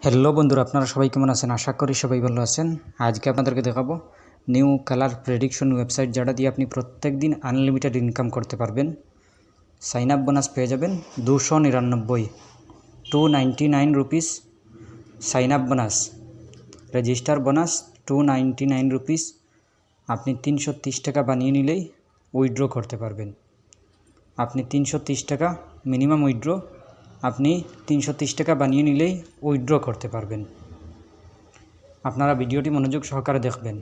Hello বন্ধুরা, আপনারা সবাই কেমন আছেন? আশা করি সবাই ভালো আছেন। আজকে আপনাদেরকে দেখাবো নিউ কালার প্রেডিকশন ওয়েবসাইট, যেটা দিয়ে আপনি প্রত্যেক দিন আনলিমিটেড ইনকাম করতে পারবেন। সাইন আপ বোনাস পেয়ে যাবেন 299, 299 rupees sign up bonus. Register bonus 299 rupees. আপনি 330 টাকা বানিয়ে নিলেই উইথড্র করতে পারবেন। আপনি 330 টাকা মিনিমাম উইথড্র, আপনি 330 টাকা বানিয়ে নিলেই উইথড্র করতে পারবেন। আপনারা ভিডিওটি মনোযোগ সহকারে দেখবেন।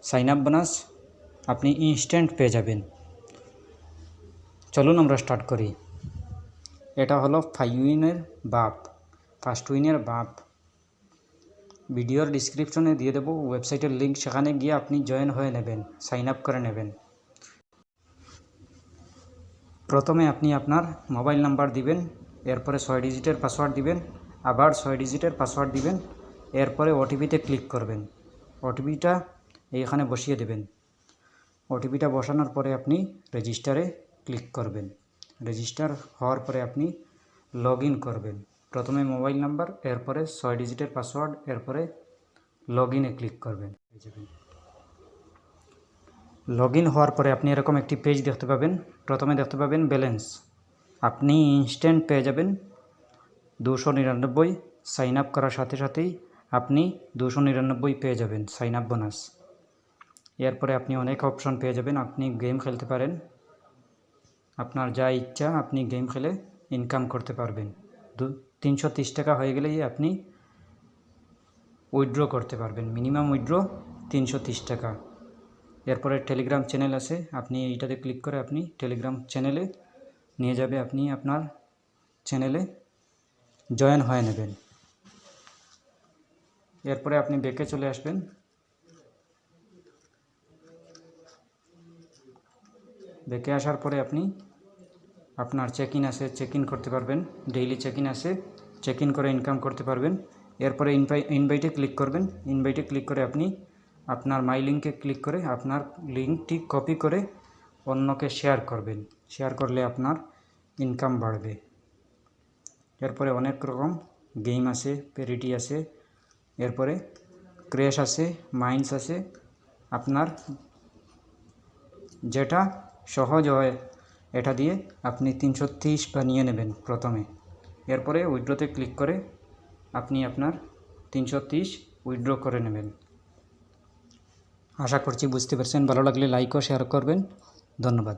সাইন আপ বোনাস আপনি ইনস্ট্যান্ট পেয়ে যাবেন। চলুন আমরা স্টার্ট করি। এটা হলো ফার্স্ট উইনের বাপ। ভিডিওর ডিসক্রিপশনে দিয়ে দেবো ওয়েবসাইটের লিঙ্ক, সেখানে গিয়ে আপনি জয়েন হয়ে নেবেন, সাইন আপ করে নেবেন। প্রথমে আপনি আপনার মোবাইল নাম্বার দিবেন, এরপরে 6 ডিজিটের পাসওয়ার্ড দিবেন, আবার 6 ডিজিটের পাসওয়ার্ড দিবেন, এরপরে ওটিপিতে ক্লিক করবেন। ওটিপিটা এইখানে বসিয়ে দেবেন। ওটিপিটা বসানোর পরে আপনি রেজিস্টারে ক্লিক করবেন। রেজিস্টার হওয়ার পরে আপনি লগ ইন করবেন। প্রথমে মোবাইল নাম্বার, এরপরে 6 ডিজিটের পাসওয়ার্ড, এরপরে লগ ইনে ক্লিক করবেন। লগ ইন হওয়ার পরে আপনি এরকম একটি পেজ দেখতে পাবেন। প্রথমে দেখতে পাবেন ব্যালেন্স। আপনি ইনস্ট্যান্ট পেয়ে যাবেন 299। সাইন আপ করার সাথে সাথেই আপনি 299 পেয়ে যাবেন সাইন আপ বোনাস। এরপরে আপনি অনেক অপশন পেয়ে যাবেন। আপনি গেম খেলতে পারেন, আপনার যা ইচ্ছা আপনি গেম খেলে ইনকাম করতে পারবেন। 330 টাকা হয়ে গেলেই আপনি উইথড্র করতে পারবেন। মিনিমাম উইথড্র 330 টাকা। এরপরে টেলিগ্রাম চ্যানেল আছে, আপনি এইটাতে ক্লিক করে আপনি টেলিগ্রাম চ্যানেলে নিয়ে যাবে। আপনি আপনার চ্যানেলে জয়েন হয়ে নেবেন। এরপরে আপনি ব্যাকে চলে আসবেন। ব্যাকে আসার পরে আপনি আপনার চেক ইন আছে, চেক ইন করতে পারবেন। ডেইলি চেক ইন আছে, চেক ইন করে ইনকাম করতে পারবেন। এরপরে ইনভাইটে ক্লিক করবেন। ইনভাইটে ক্লিক করে আপনি আপনার মাই লিঙ্কে ক্লিক করে আপনার লিঙ্কটি কপি করে অন্যকে শেয়ার করবেন। শেয়ার করলে আপনার ইনকাম বাড়বে। এরপরে অনেক রকম গেম আছে, প্যারিটি আছে, এরপরে ক্র্যাশ আছে, মাইন্স আছে। আপনার যেটা সহজ হয় এটা দিয়ে আপনি 330 বানিয়ে নেবেন প্রথমে। এরপরে উইথড্রোতে ক্লিক করে আপনি আপনার 330 উইথড্র করে নেবেন। আশা করছি বুঝতে পারছেন। ভালো লাগলে লাইক ও শেয়ার করবেন। ধন্যবাদ।